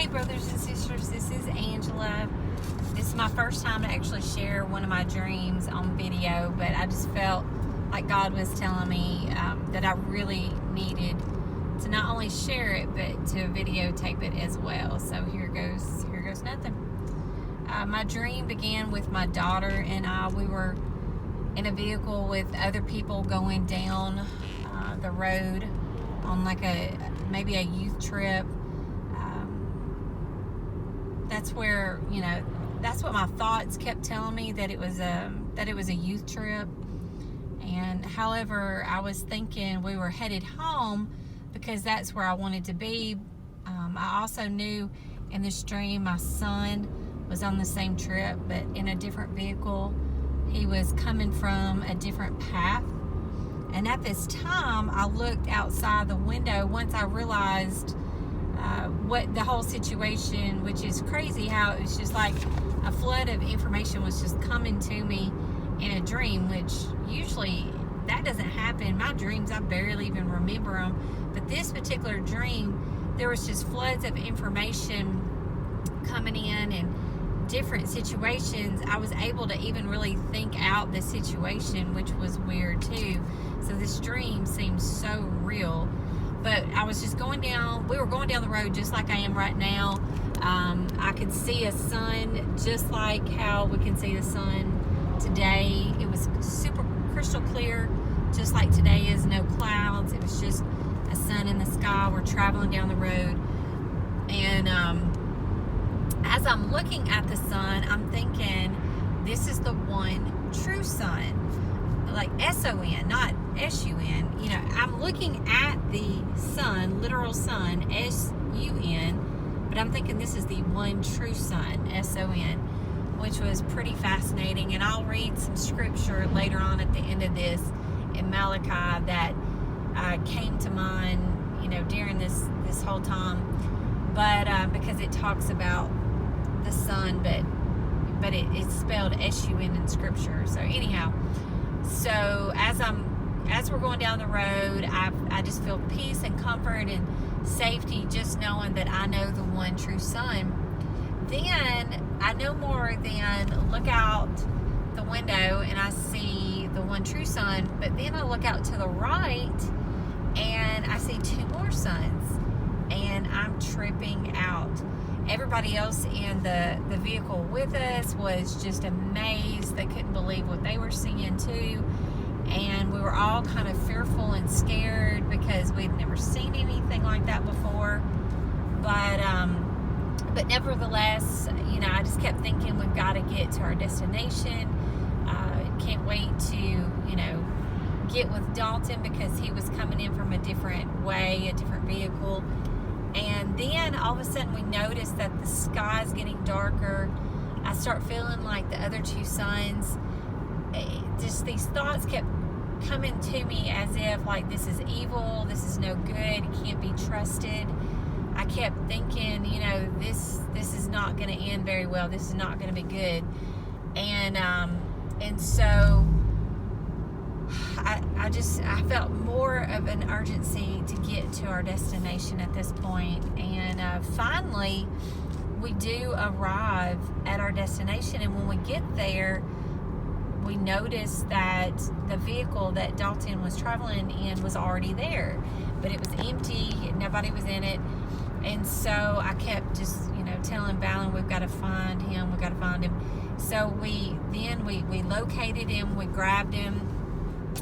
Hey brothers and sisters, this is Angela. This is my first time to actually share one of my dreams on video, but I just felt like God was telling me that I really needed to not only share it, but to videotape it as well. So here goes nothing. My dream began with my daughter and I. We were in a vehicle with other people going down the road on like maybe a youth trip. That's where, that's what my thoughts kept telling me, that it was a youth trip. And however, I was thinking we were headed home because that's where I wanted to be. I also knew in this dream my son was on the same trip, but in a different vehicle. He was coming from a different path. And at this time, I looked outside the window once I realized what the whole situation, which is crazy how it was just like a flood of information was just coming to me in a dream, which usually that doesn't happen. My dreams, I barely even remember them. But this particular dream, there was just floods of information coming in and different situations. I was able to even really think out the situation, which was weird too. So this dream seems so real. But I was just we were going down the road just like I am right now. I could see a sun just like how we can see the sun today. It was super crystal clear, just like today is, no clouds. It was just a sun in the sky. We're traveling down the road. And as I'm looking at the sun, I'm thinking, this is the one true sun. Like S-O-N, not S-U-N. I'm looking at the sun, literal sun, S-U-N, but I'm thinking this is the one true sun, S-O-N, which was pretty fascinating. And I'll read some scripture later on at the end of this in Malachi that came to mind, during this whole time. But because it talks about the sun, but it's spelled S-U-N in scripture. So anyhow, so as we're going down the road, I just feel peace and comfort and safety just knowing that I know the one true sun. Then I no more than look out the window and I see the one true sun, but then I look out to the right and I see two more suns and I'm tripping out. Everybody else in the vehicle with us was just amazed. They couldn't believe what they were seeing too. And we were all kind of fearful and scared because we'd never seen anything like that before. But nevertheless, I just kept thinking we've got to get to our destination. Can't wait to, get with Dalton because he was coming in from a different way, a different vehicle. And then all of a sudden we noticed that the sky is getting darker. I start feeling like the other two suns. Just these thoughts kept coming to me as if like this is evil, this is no good, it can't be trusted. I kept thinking, this is not going to end very well. This is not going to be good. And so I felt more of an urgency to get to our destination at this point. And finally, we do arrive at our destination. And when we get there, we noticed that the vehicle that Dalton was traveling in was already there. But it was empty. Nobody was in it. And so I kept just, telling Valen, we've got to find him. We've got to find him. So we located him. We grabbed him.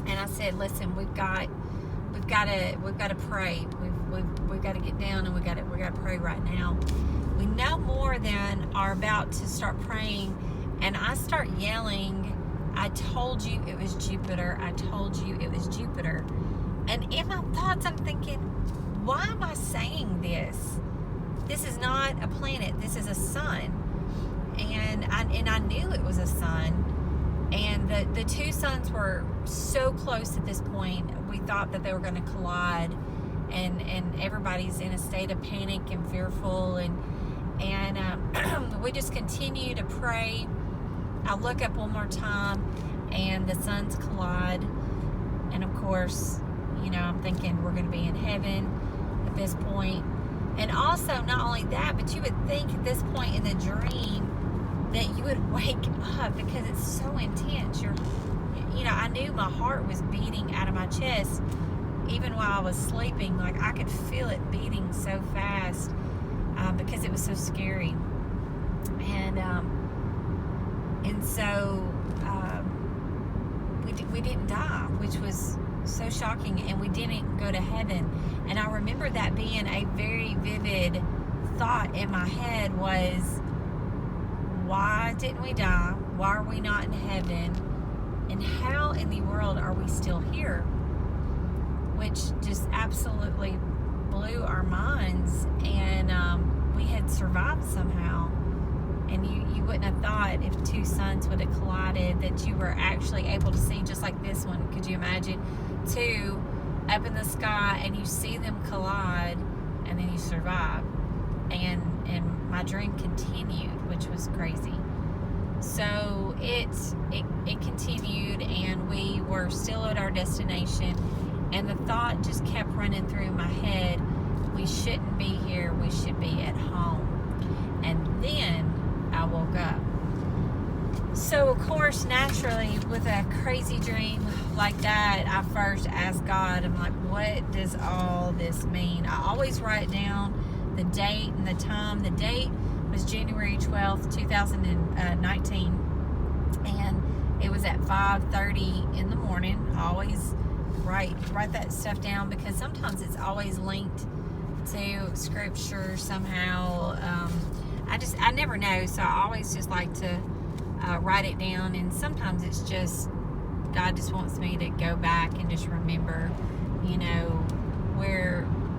And I said, listen, we've got to pray. We've got to get down and we got to pray right now. We no more than are about to start praying, and I start yelling, I told you it was Jupiter. I told you it was Jupiter. And in my thoughts, I'm thinking, why am I saying this? This is not a planet. This is a sun. And I knew it was a sun. And the two suns were so close at this point, we thought that they were going to collide, and everybody's in a state of panic and fearful, and we just continue to pray. I look up one more time, and the suns collide, and of course, I'm thinking we're going to be in heaven at this point. And also, not only that, but you would think at this point in the dream that you would wake up because it's so intense. I knew my heart was beating out of my chest even while I was sleeping. Like, I could feel it beating so fast because it was so scary. And so we didn't die, which was so shocking, and we didn't go to heaven. And I remember that being a very vivid thought in my head was, why didn't we die? Why are we not in heaven? And how in the world are we still here? Which just absolutely blew our minds. And we had survived somehow. And you wouldn't have thought, if two suns would have collided, that you were actually able to see, just like this one. Could you imagine two up in the sky and you see them collide and then you survive? And my dream continued, which was crazy. So it continued, and we were still at our destination, and the thought just kept running through my head, we shouldn't be here, we should be at home. And then I woke up. So of course, naturally, with a crazy dream like that, I first asked God, I'm like, what does all this mean? I always write down the date and the time. The date was January 12th, 2019, and it was at 5:30 in the morning. I always write that stuff down because sometimes it's always linked to scripture somehow. I never know, so I always just like to write it down, and sometimes it's just God just wants me to go back and just remember,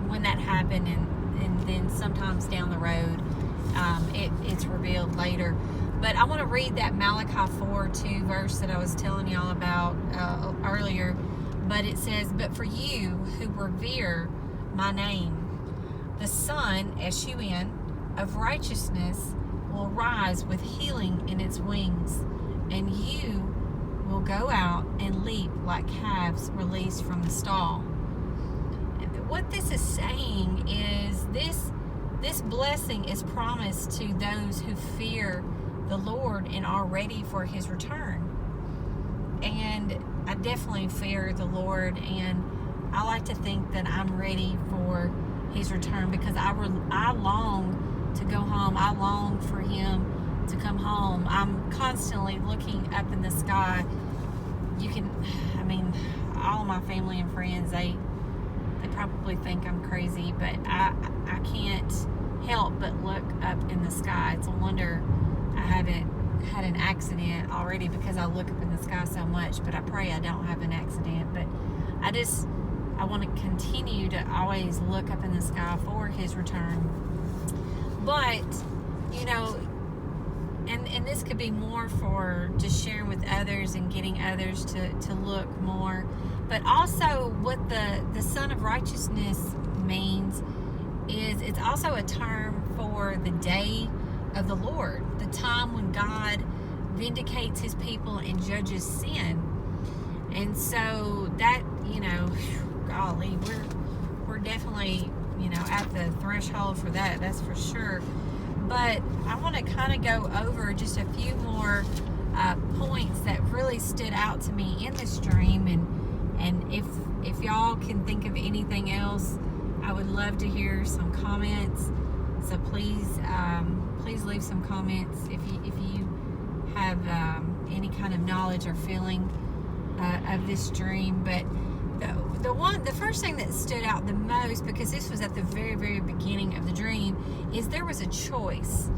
when that happened, and then sometimes down the road it's revealed later. But I want to read that Malachi 4:2 verse that I was telling y'all about earlier. But it says, "But for you who revere my name, the Son, S-U-N, of righteousness will rise with healing in its wings, and you will go out and leap like calves released from the stall." What this is saying is this blessing is promised to those who fear the Lord and are ready for his return. And I definitely fear the Lord, and I like to think that I'm ready for his return because I long to go home. I long for him to come home. I'm constantly looking up in the sky. All of my family and friends, they probably think I'm crazy, but I can't help but look up in the sky. It's a wonder I haven't had an accident already because I look up in the sky so much, but I pray I don't have an accident. But I want to continue to always look up in the sky for his return. But, and this could be more for just sharing with others and getting others to look more. But also what the Son of Righteousness means is it's also a term for the day of the Lord, the time when God vindicates his people and judges sin. And so that, golly, we're definitely, at the threshold for that's for sure. But I want to kind of go over just a few more points that really stood out to me in this dream, and if y'all can think of anything else, I would love to hear some comments. So please leave some comments if you have any kind of knowledge or feeling of this dream. But the first thing that stood out the most, because this was at the very, very beginning of the dream, is there was a choice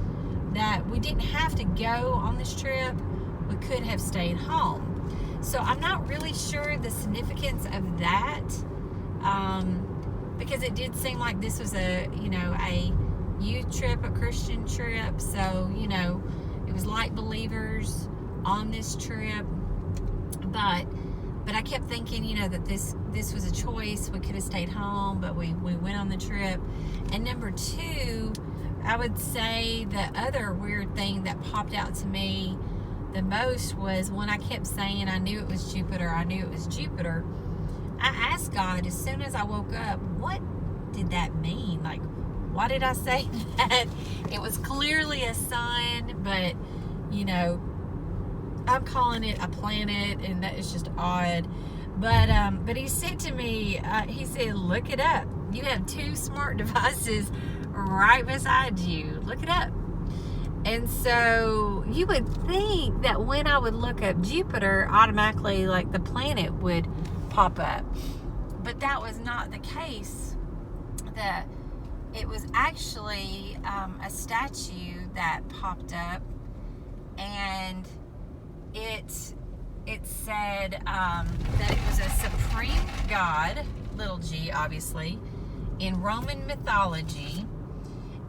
that we didn't have to go on this trip. We could have stayed home. So I'm not really sure the significance of that, because it did seem like this was a youth trip, a Christian trip. So, it was like believers on this trip. But I kept thinking, that this was a choice. We could have stayed home, but we went on the trip. And number two, I would say the other weird thing that popped out to me the most was when I kept saying I knew it was Jupiter. I asked God as soon as I woke up, what did that mean? Like, why did I say that? It was clearly a sun, but, you know, I'm calling it a planet, and that is just odd. But he said to me, he said, look it up. You have 2 smart devices right beside you. Look it up. And so you would think that when I would look up Jupiter, automatically, like, the planet would pop up. But that was not the case. It was actually a statue that popped up, and it said that it was a supreme god, little g obviously, in Roman mythology,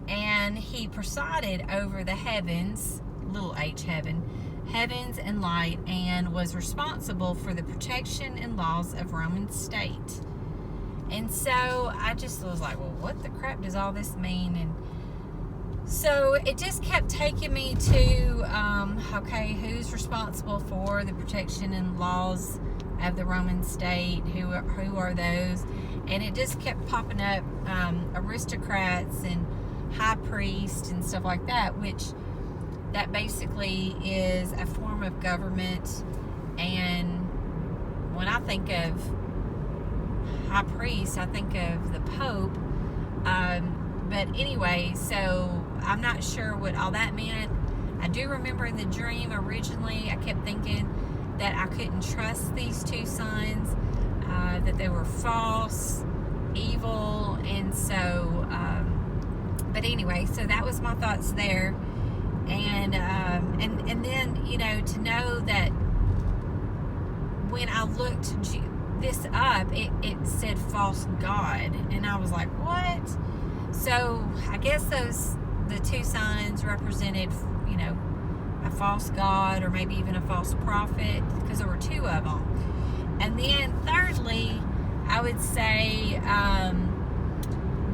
and he presided over the heavens, little h heavens and light, and was responsible for the protection and laws of Roman state. And so I just was like, well, what the crap does all this mean? And so it just kept taking me to, okay, who's responsible for the protection and laws of the Roman state? Who are those? And it just kept popping up, aristocrats and high priests and stuff like that, which that basically is a form of government. And when I think of high priest, I think of the Pope. But anyway, so I'm not sure what all that meant. I do remember in the dream originally, I kept thinking that I couldn't trust these 2 sons, that they were false, evil, and so, but anyway, so that was my thoughts there. And then, you know, to know that when I looked this up, it said false god, and I was like, what? So I guess the 2 signs represented, you know, a false god, or maybe even a false prophet, because there were 2 of them. And then thirdly, I would say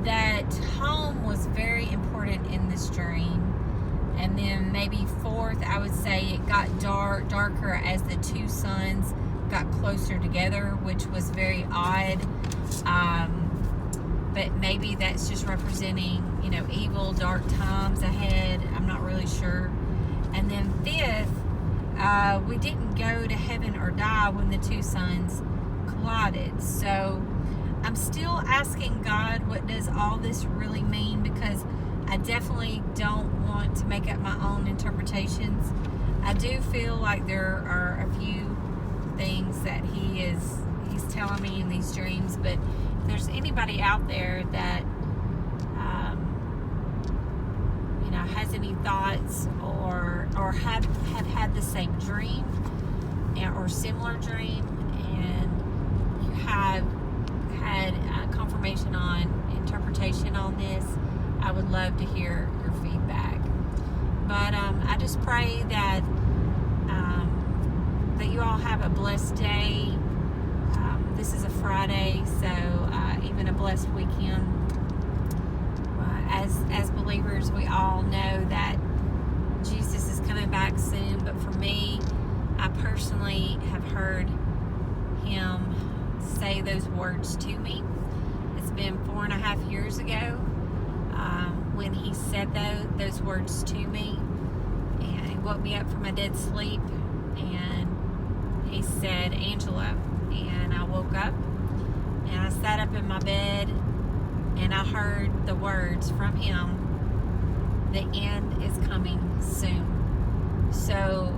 that home was very important in this dream. And then maybe fourth, I would say it got darker as the 2 sons got closer together, which was very odd. But maybe that's just representing, you know, evil, dark times ahead. I'm not really sure. And then fifth, we didn't go to heaven or die when the 2 sons collided. So I'm still asking God, what does all this really mean? Because I definitely don't want to make up my own interpretations. I do feel like there are a few things that he's telling me in these dreams, but if there's anybody out there that you know, has any thoughts or have had the same dream or similar dream, and you have had confirmation on interpretation on this, I would love to hear your feedback. But I just pray that that you all have a blessed day. This is a Friday, so even a blessed weekend. As believers, we all know that Jesus is coming back soon, but for me, I personally have heard him say those words to me. It's been 4.5 years ago when he said those words to me, and he woke me up from my dead sleep, and he said, Angela, and I woke up, and I sat up in my bed, and I heard the words from him, the end is coming soon. So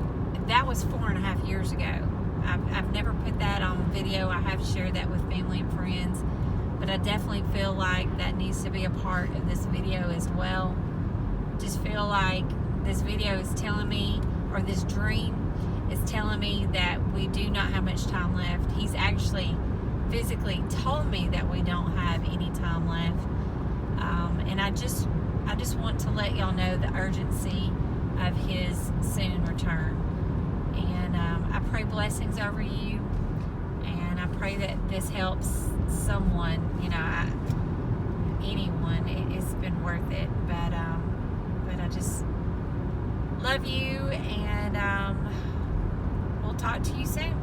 that was 4.5 years ago. I've never put that on video. I have shared that with family and friends, but I definitely feel like that needs to be a part of this video as well. Just feel like this video is telling me, or this dream is telling me, that we do not have much time left. He's actually physically told me that we don't have any time left. And I just want to let y'all know the urgency of his soon return. And I pray blessings over you, and I pray that this helps someone, you know, anyone. It's been worth it. But I just love you, and we'll talk to you soon.